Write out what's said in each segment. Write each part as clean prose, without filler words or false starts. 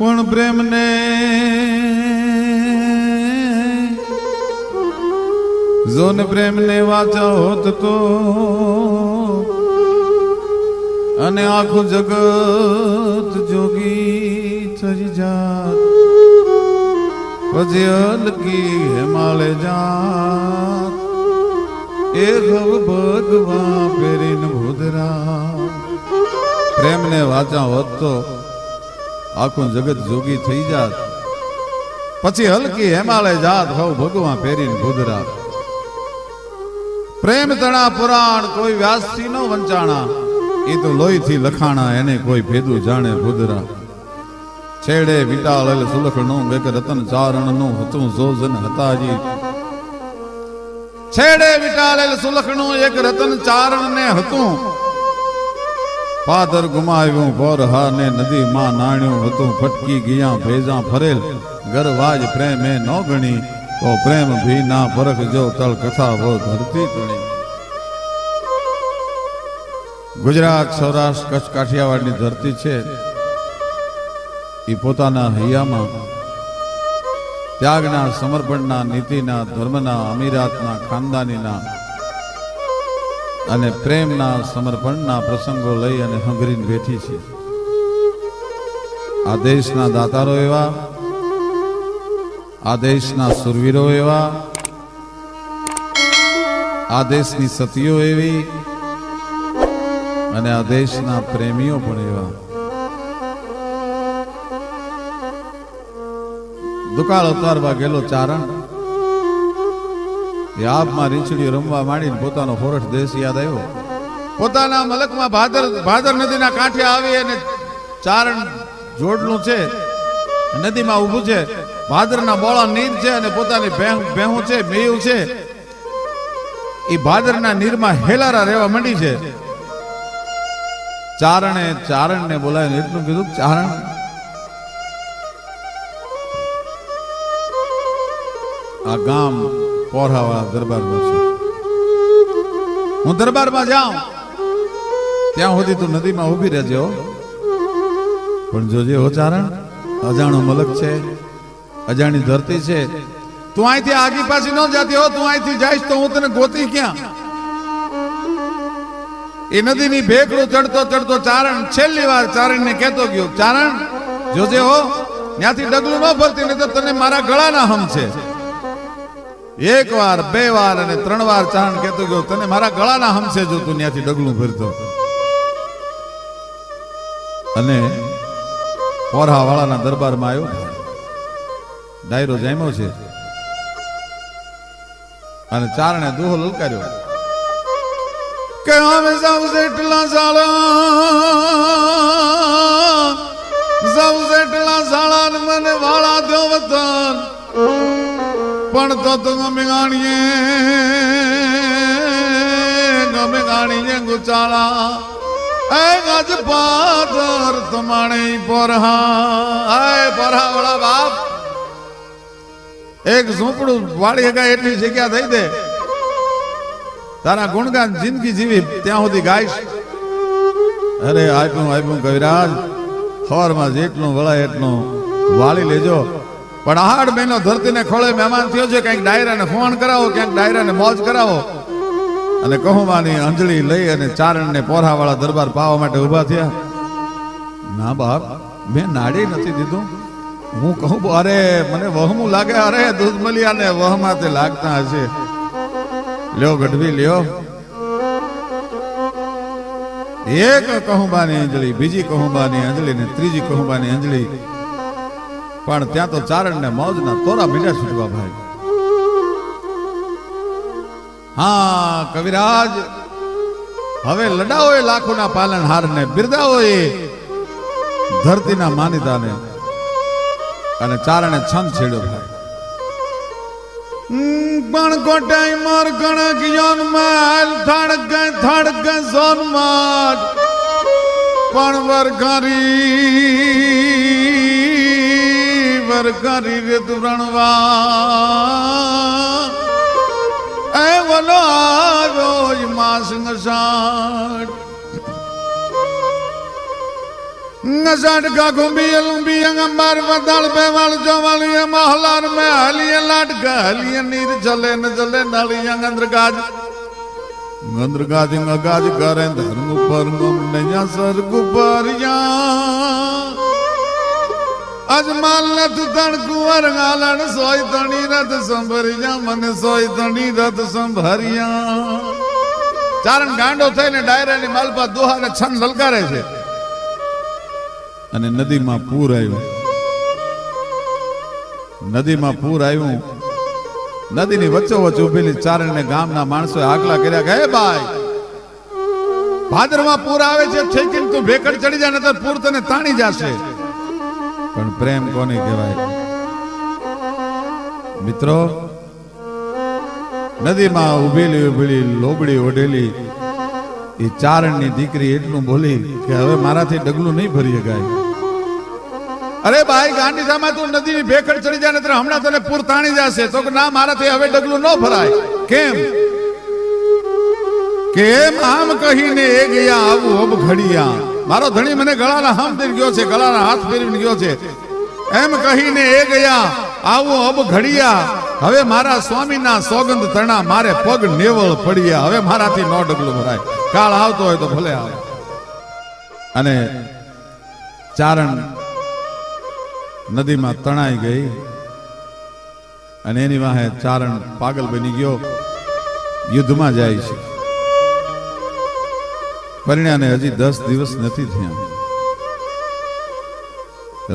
પણ પ્રેમને જોન પ્રેમને વાંચા હોત તો અને આખું જગત જોગી થઈ જાત પછી અલકી હિમાલય જાત એ ગવ ભગવા પેરીને ભૂદરા પ્રેમને વાંચા હોત તો આખું જગત જોગી થઈ જાત પછી હલકી હિમાલય જાત હવ ભગવા પેરીને ભૂદરા પ્રેમ તણા પુરાણ કોઈ વ્યાસથી નો વંચાણા એ તો લોહીથી લખાણા એને કોઈ ભેદું જાણે ભૂદરા છેડે વિટાળેલ સુલખણું એક રતન ચારણનું હતું જોજન હતાજી છેડે વિટાળેલ સુલખણું એક રતન ચારણ ને હતું પાદર ગુમાવ્યું બોરહા ને નદી માં નાણ્યું હતું ફટકી ગયા ભેજા ફરેલ ગરવાજ પ્રેમે નો ગણી તો પ્રેમ ભી ના પરખ જો તળ કથા વો ધરતી તણી ગુજરાત સૌરાષ્ટ્ર કચ્છ કાઠિયાવાડની ધરતી છે એ પોતાના હૈયામાં ત્યાગના સમર્પણના નીતિના ધર્મના અમીરાતના ખાનદાનીના અને પ્રેમના સમર્પણના પ્રસંગો લઈ અને હંગરીને બેઠી છે આ દેશના દાતારો એવા આ દેશના સુરવીરો એવા આ દેશની સતીઓ એવી અને આ દેશના પ્રેમીઓ પણ એવા દુકાળ ઉતારવા ગયેલો ચારણ એ આપમાં રીંછડીઓ રમવા માંડીને પોતાનો ફોરઠ દેશ યાદ આવ્યો પોતાના મલકમાં ભાદર નદીના કાંઠે આવી અને ચારણ જોડલું છે નદીમાં ઊભું છે ભાદરના બોળા નીર છે અને પોતાની ભેહું છે મેયું છે એ ભાદરના નીરમાં હેલારા રહેવા માંડી છે ચારણને બોલાવીને એટલું કીધું ચારણ આ ગામ પોરહાવાળા દરબારમાં છે હું દરબારમાં જાઉં ત્યાં સુધી તું નદીમાં ઊભી રહેજે હો પણ જોજે હો ચારણ અજાણો મલક છે અજાણી ધરતી છે તું અહીંથી આગી પાછી ન જાતી હો તું અહીંથી જઈશ તો હું તને ગોતી ક્યાં એ નદીની ભેગડું ચડતો ચારણ છેલ્લી વાર ચારણને કહેતો ગયો ચારણ જોજે હો ત્યાંથી ડગલું ન ભરતી નહીં તો તને મારા ગળાના હમ છે એક વાર બે વાર અને ત્રણ વાર ચારણ કહેતો ગયો તને મારા ગળાના હમ છે જો તું ત્યાંથી ડગલું ભરતો અને પોરહા વાળાના દરબારમાં આવ્યો ડાયરો જામ્યો છે અને ચારણે દુહો લલકાર્યો કે અમે સૌ જેટલા સાળા મને વાળા દો વતન પણ તો ગમે ગાણીએ ગુચાળા એ ગજ પાદર તમાણે પોરહા વાળા બાપ એક ઝૂંપડું વાળી હગા એટલી જગ્યા થઈ દે તારા ગુણગાન જિંદગી જીવી ત્યાં સુધી ગાઈશ અરે આપ્યું કવિરાજ ખબરમાં જેટલું વળાય એટલું વાળી લેજો પણ આહાડ મહિનો ધરતીને ખોળે મહેમાન થયો છે કંઈક ડાયરાને ફોન કરાવો ક્યાંક ડાયરાને મોજ કરાવો અને કહુમાની અંજળી લઈ અને ચારણને પોરહાવાળા દરબાર પાવા માટે ઉભા થયા ના બાપ મેં નાડી નથી દીધું હું કહું અરે મને વહમું લાગે અરે દૂધમલિયાને વહમાં તે લાગતા હશે લ્યો ગઢવી લ્યો એક કહુંબાની અંજળી બીજી કહુંબાની અંજળી ને ત્રીજી કહુંબાની અંજળી પણ ત્યાં તો ચારણને મોજના તોરા મીંડા છૂટવા ભાઈ હા કવિરાજ હવે લડાવો એ લાખોના પાલનહારને બિરદાવો એ ધરતીના માનીતાને અને ચારણે છંદ છેડ્યો ભાઈ પણ કોટાઈ માર ગણક યોન માલ થડક સોન માર પણ વરઘરી રે તુરણવા એ વલો આવ્યો માસ નસાડ नसाटका घुंबी लुंबी अंगंबार बदल बेवाल जोवाली महलार में हलिए लाटका हलिए नीर चले न चले नाली अंगंद्र गाज गंद्र गाज गाज करें धर्म पर गम नया स्वर्ग परिया अजमाल न तू तण कुंवर गालन सोई तणी रथ संभरिया मन सोई तणी रथ संभरिया चारण गांडो थઈને ડાયરાની માલપા દોહાને છન લલકારે છે અને નદીમાં પૂર આવ્યું નદીમાં પૂર આવ્યું નદીની વચ્ચોવચ્ચ ઉભેલી ચારણને ગામના માણસોએ આગલા કર્યા કે હે ભાઈ ભાદરમાં પૂર આવે છે ઠેકીને તું ભેકડ ચડી જા નતર પૂર તને તાણી જશે પણ પ્રેમ કોને કહેવાય મિત્રો નદીમાં ઉભેલી લોબડી ઓઢેલી એ ચારણની દીકરી એટલું બોલી કે હવે મારાથી ડગલું નહીં ભરી શકાય અરે ભાઈ ગાંડી સામા તું નદીની ભેખડ ચડી જાય નતર હમણાં તને પૂર તાણી જશે તો ના મારાથી હવે ડગલું ન ભરાય કેમ આમ કહીને એ ગયા આવું અબ ઘડિયા મારો ધણી મને ગળાના હાથ ફેરવી ગયો છે ગળાના હાથ ફેરવીને ગયો છે એમ કહીને એ ગયા આવું અબ ઘડિયા હવે મારા સ્વામીના સોગંદ તણા મારે પગ નેવળ પડ્યા હવે મારાથી નો ડગલું ભરાય કાળ આવતો હોય તો ભલે આવે અને ચારણ નદીમાં તણાઈ ગઈ અને એની વાહે ચારણ પાગલ બની ગયો યુદ્ધમાં જાય છે પરિણામે હજી 10 દિવસ નથી થયા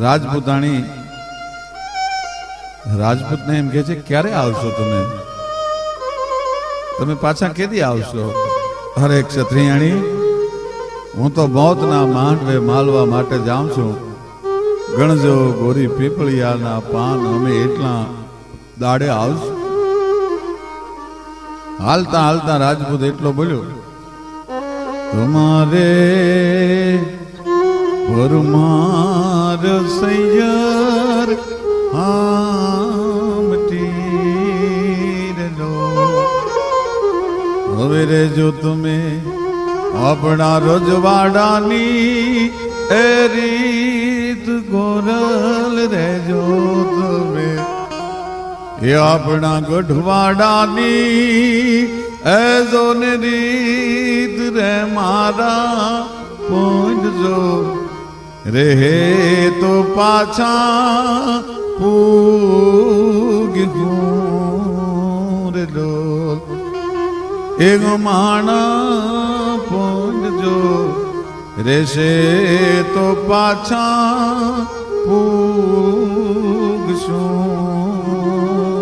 રાજપૂતાણી રાજપૂતને એમ કહે છે ક્યારે આવશો તમે પાછા કેદી આવશો અરે ક્ષત્રિયાણી હું તો મોતના માંડવે માલવા માટે જાઉં છું ગણજો ગોરી પીપળિયાના પાન અમે એટલા દાડે આવશું હાલતા હાલતા રાજપૂત એટલો બોલ્યો તમારે પરમાર સૈયર હવે રેજો તમે આપણા રજવાડાની એ રીત ગોરલ રેજો તમે એ આપણા ગઢવાડાની એ જોન રીત રે મારા પૂંજજો રે તો પાછા પૂગ્યું રે ડોલ એક માણા પૂંજજો રેશે તો પાછા પૂગશું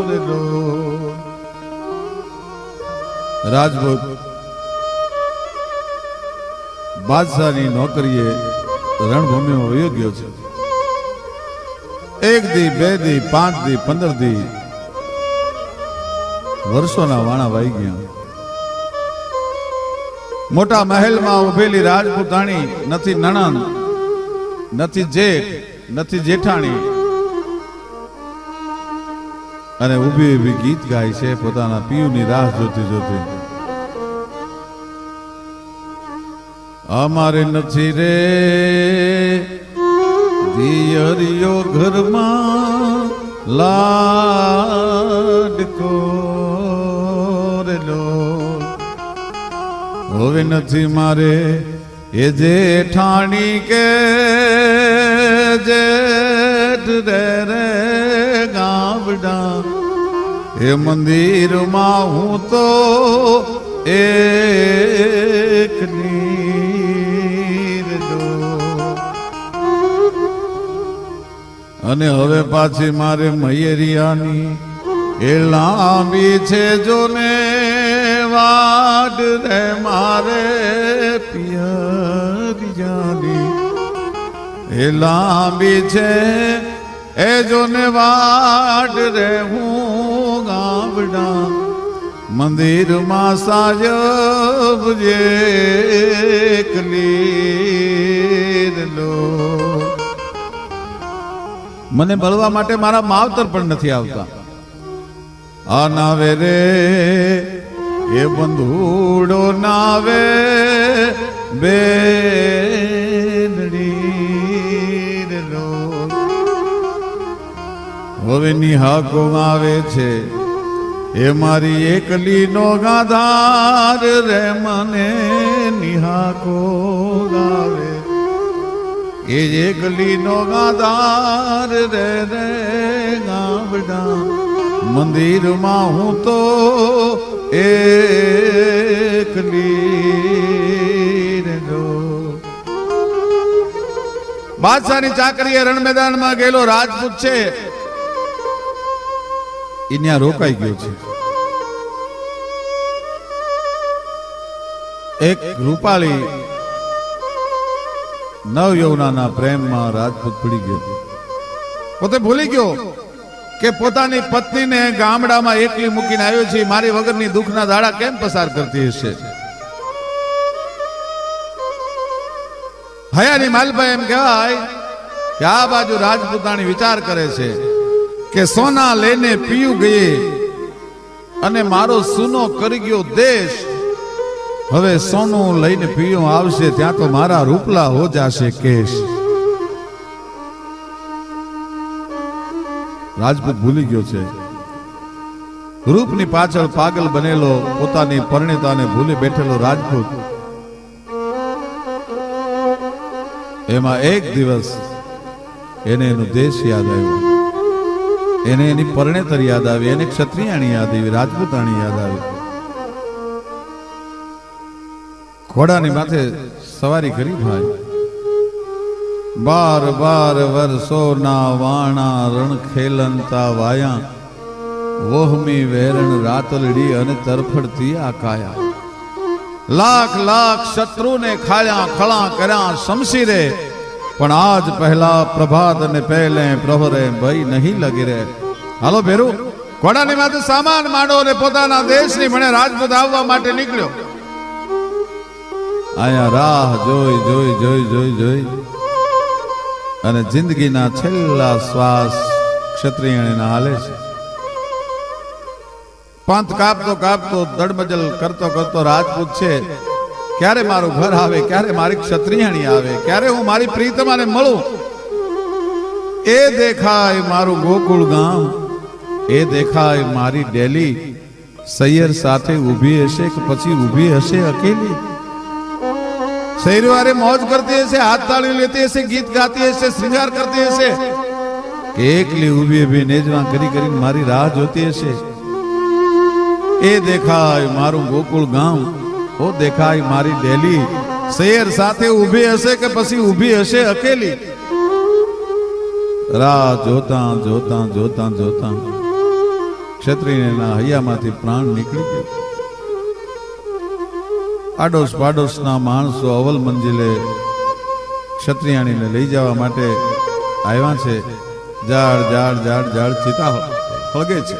રે ડોલ રાજપૂત બાદશાહની નોકરીએ રણભૂમિમાં વયો ગયો છે 1 દી 2 દી 5 દી 15 દી વર્ષોના વાણા વાઈ ગયા મોટા મહેલમાં ઉભેલી રાજપૂતાણી નથી નણંદ નથી જેઠ નથી જેઠાણી અને ઊભી ઊભી ગીત ગાય છે પોતાના પિયુની રાહ જોતી જોતી અમારે નથી રે દિયરિયો ઘરમાં લાડકો રેલો હવે નથી મારે એ જેઠાણી કે જેઠ રે ગામડા એ મંદિરમાં હું તો એકલી રેલો અને હવે પાછી મારે મૈયરિયાની એ લાંબી છે જોને વાડ રે મારે પિયરિયાની એ લાંબી છે એ જોને વાડ રે હું ગામડા મંદિરમાં સાજબ જે લો મને મળવા માટે મારા માવતર પણ નથી આવતા આ નાવે રે એ બંધુડો નાવે બેનડી હોવેની હાકો આવે છે એ મારી એકલી નો ગાધાર રે મને નિહાકો ગાવે એ એકલી નો ગાધાર રે રે ગાવડા મંદિરમાં હું તો એકલી જો બાદશાહની ચાકરીએ રણ મેદાનમાં ગયેલો રાજપૂત છે એ ત્યાં રોકાઈ ગયો છે. એક રૂપાળી નવયૌવનાના પ્રેમમાં રાજપૂત પડી ગયો. પોતે ભૂલી ગયો કે પોતાની પત્નીને ગામડામાં એકલી મૂકીને આવ્યો છે. મારી વગરની દુઃખના દાડા કેમ પસાર કરતી હશે. હયાની માલભાઈ એમ કહેવાય કે આ બાજુ રાજપૂતાણી વિચાર કરે છે કે સોના લઈને પીયું ગયે અને મારો સુનો કરી ગયો દેશ. હવે સોનું લઈને પીયું આવશે ત્યાં તો મારા રૂપલા હો જાશે કેશ. રાજપૂત ભૂલી ગયો છે. રૂપની પાછળ પાગલ બનેલો પોતાની પરિણીતાને ભૂલી બેઠેલો રાજપૂત એમાં એક દિવસ એને એનો દેશ યાદ આવ્યો, એને એની પરણેતર યાદ આવી, એને ક્ષત્રિયાણી યાદ આવી, રાજપૂતાણી યાદ આવી. ઘોડાની માથે સવારી કરી ભાઈ. 12 વર્ષોના વાણા રણ ખેલનતા વાયા વોહમી વેરણ રાતલડી અને તરફડતી આ કાયા. લાખ શત્રુને ખાયા ખળા કર્યા શમશીરે પણ આજ પહેલા પ્રભાત અને પહેલે પ્રહરે ભય નહીં લગી રે. હાલો ભેરુ ઘોડાની માથે સામાન માંડો અને પોતાના દેશની ભણે રાજપૂત આવવા માટે નીકળ્યો. આયા રાહ જોઈ અને જિંદગીના છેલ્લા શ્વાસ ક્ષત્રિયણીના હાલે છે. પાંથ કાપતો દડમજલ કરતો રાજપૂત છે. ક્યારે મારું ઘર આવે, ક્યારે મારી ક્ષત્રિયાણી આવે, ક્યારે હું મારી પ્રીતમાને મળું. એ દેખાય મારું ગોકુળ ગામ, એ દેખાય મારી ડેલી. સૈયર સાથે ઊભી હશે કે પછી ઊભી હશે અકેલી. શહેરીવારે મોજ કરતી હશે, હાથ તાળી લેતી હશે, ગીત ગાતી હશે, શ્રૃંગાર કરતી હશે કે એકલી ઊભી નેજવા કરી મારી રાહ જોતી હશે. એ દેખાય મારું ગોકુળ ગામ, ઓ દેખાય મારી ડેલી. શેર સાથે ઊભી હશે કે પછી ઊભી હશે અકેલી. રાહ જોતા ક્ષત્રિયના હૈયામાંથી પ્રાણ નીકળી ગયો. આડોશ પાડોશના માણસો અવલ મંજિલે ક્ષત્રિયાણીને લઈ જવા માટે આવ્યા છે. જાડ ચિતા હળગે છે.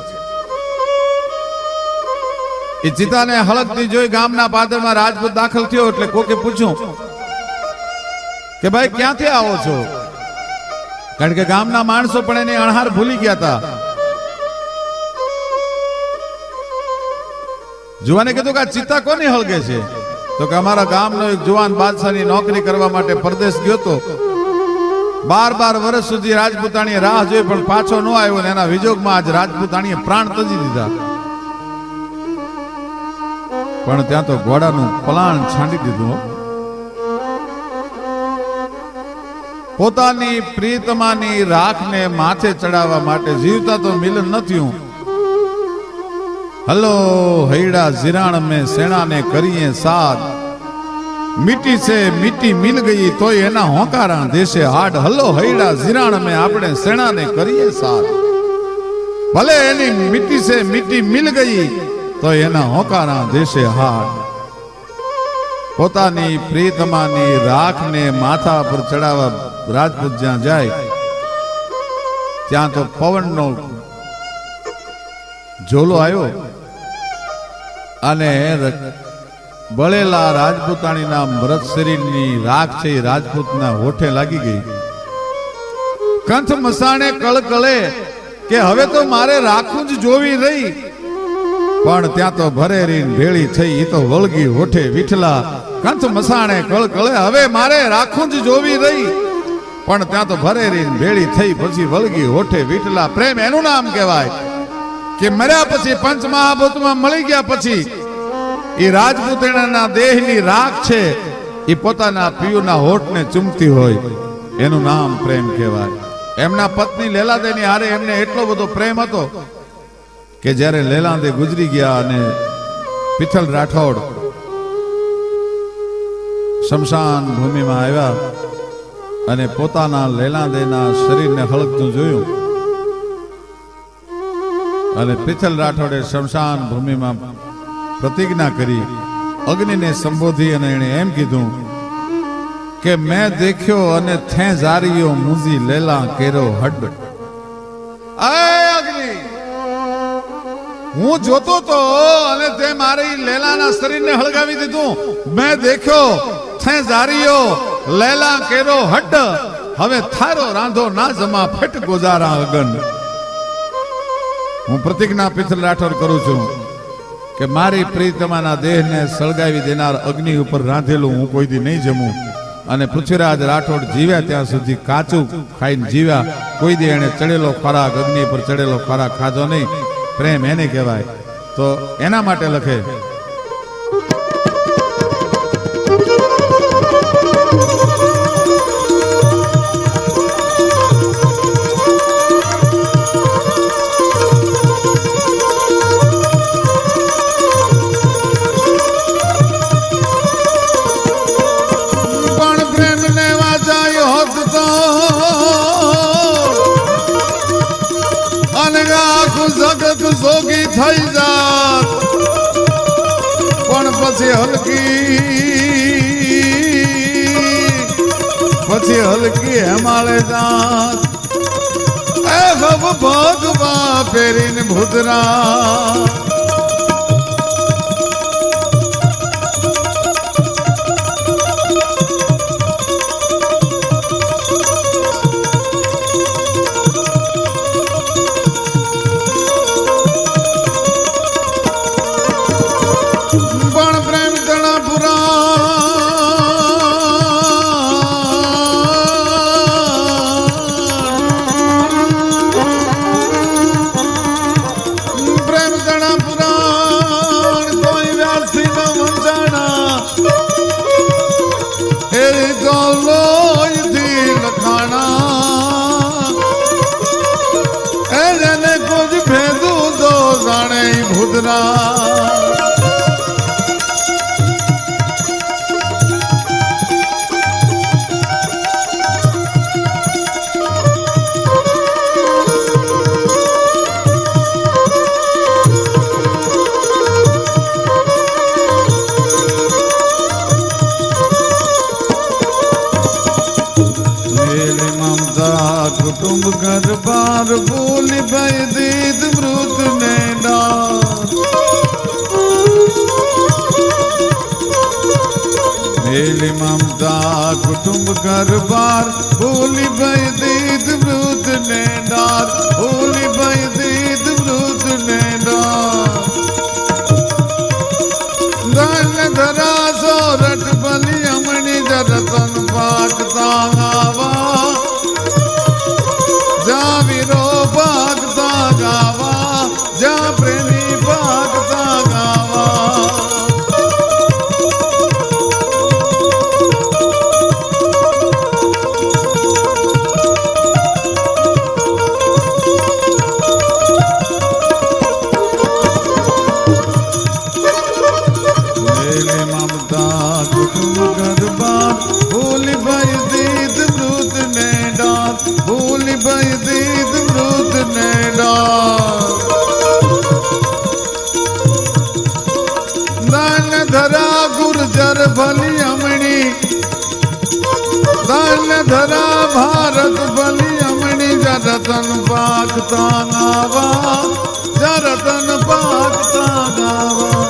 એ ચિતાને હળગતી જોઈ ગામના પાદરમાં રાજપૂત દાખલ થયો એટલે કોકે પૂછ્યું કે ભાઈ ક્યાંથી આવો છો? કારણ કે ગામના માણસો પણ એને અણહાર ભૂલી ગયા હતા. જુવાને કીધું કે આ ચિતા કોની હળગે છે? તો કે અમારા ગામનો એક જુવાન બાદશાહની નોકરી કરવા માટે પરદેશ ગયો તો 12 વર્ષ સુધી રાજપૂતાણીએ રાહ જોઈ પણ પાછો ન આવ્યો ને એના વિજોગમાં આજ રાજપૂતાણીએ પ્રાણ તજી દીધા. પણ ત્યાં તો ઘોડાનું પલાણ છાંડી દીધું. પોતાની પ્રીતમાની રાખને માથે ચડાવવા માટે જીવતા તો મિલન ન થયું. હલો હૈડા જીરાણ મેં સેણાને કરીએ સાથ, મીટી છે મીટી મિલ ગઈ તોય એના હોંકારા દેશે હાડ. હલો હૈડા જીરાણ મેં આપણે સેણાને કરીએ સાથ, ભલે એની મીટી છે મીટી મિલ ગઈ તો એના હોંકારા દેશે હાડ. પોતાની પ્રીતમાની રાખને માથા પર ચડાવવા રાજપૂત જ્યાં જાય ત્યાં તો પવનનો ઝોલો આવ્યો અને બળેલા રાજપૂતાણીના મૃત શરીરની રાખ છે એ રાજપૂતના હોઠે લાગી ગઈ. કંઠ મસાણે કળકળે કે હવે તો મારે રાખું જ જોવી રહી. પણ ત્યાં તો ભરેરી ભેળી થઈ એ તો વળગી હોઠે વિઠલા. કંઠ મસાણે કળકળે હવે મારે રાખું જ જોવી રહી. પણ ત્યાં તો ભરેરી ભેળી થઈ પછી વળગી હોઠે વિઠલા પ્રેમ એનું નામ કહેવાય કે મર્યા પછી પંચમહાભૂતમાં મળી ગયા પછી એ રાજપૂતણાના દેહની રાખ છે એ પોતાના પિયુના હોઠને ચૂમતી હોય એનું નામ પ્રેમ કહેવાય. એમના પત્ની લેલાદેની હારે એમને એટલો બધો પ્રેમ હતો કે જ્યારે લેલાદે ગુજરી ગયા અને પિથલ રાઠોડ શમશાન ભૂમિમાં આવ્યા અને પોતાના લેલાદેના શરીરને હળગતું જોયું અને પિથલ રાઠોડે શમશાન ભૂમિમાં પ્રતિજ્ઞા કરી, અગ્નિને સંબોધી અને એણે એમ કીધું કે મેં દેખ્યો અને થે જારીયો મુજી લેલા કેરો હડ. અગ્નિ, હું જોતો તો અને તે મારી લેલાના શરીરને હળગાવી દીધું. મેં દેખ્યો થે જારીયો લેલા કેરો હડ. હવે થારો રાંધો ના જમા ફેટ ગોજારા અગન. હું પ્રતિજ્ઞા પિથલ રાઠોડ કરું છું કે મારી પ્રિયતમાના દેહને સળગાવી દેનાર અગ્નિ ઉપર રાંધેલું હું કોઈ દી નહીં જમું. અને પૃથ્વીરાજ રાઠોડ જીવ્યા ત્યાં સુધી કાચું ખાઈને જીવ્યા. કોઈ દી એને ચડેલો ખોરાક, અગ્નિ પર ચડેલો ખોરાક ખાધો નહીં. પ્રેમ એને કહેવાય. તો એના માટે લખે જગત જોગી થઈ જાત પણ પછી હલકી હેમાળે જાત. એ ભગવા ફેરીને ભૂતરા कुटुंब घर बार बोल भय दीद मृत ने मेली ममता कुटुंब घर बार बोली भय दीद मृत ने डार. बोली भय दीद मृत ने डार. धन धरा सोरठ बलि अमणि जरतन पाकता आवा. जा वीरो भागता गावा, जा प्रेमी भागता गावा. मेली ममता कुटुंब गरबार भूली भय दीद मृत ने डार. भूली भय दीद मृत ने डार. दान धरा गुर्जर भली अमणी. दान धरा भारत भली अमणी. जरतन पाकता गावा, जरतन पाकता गावा.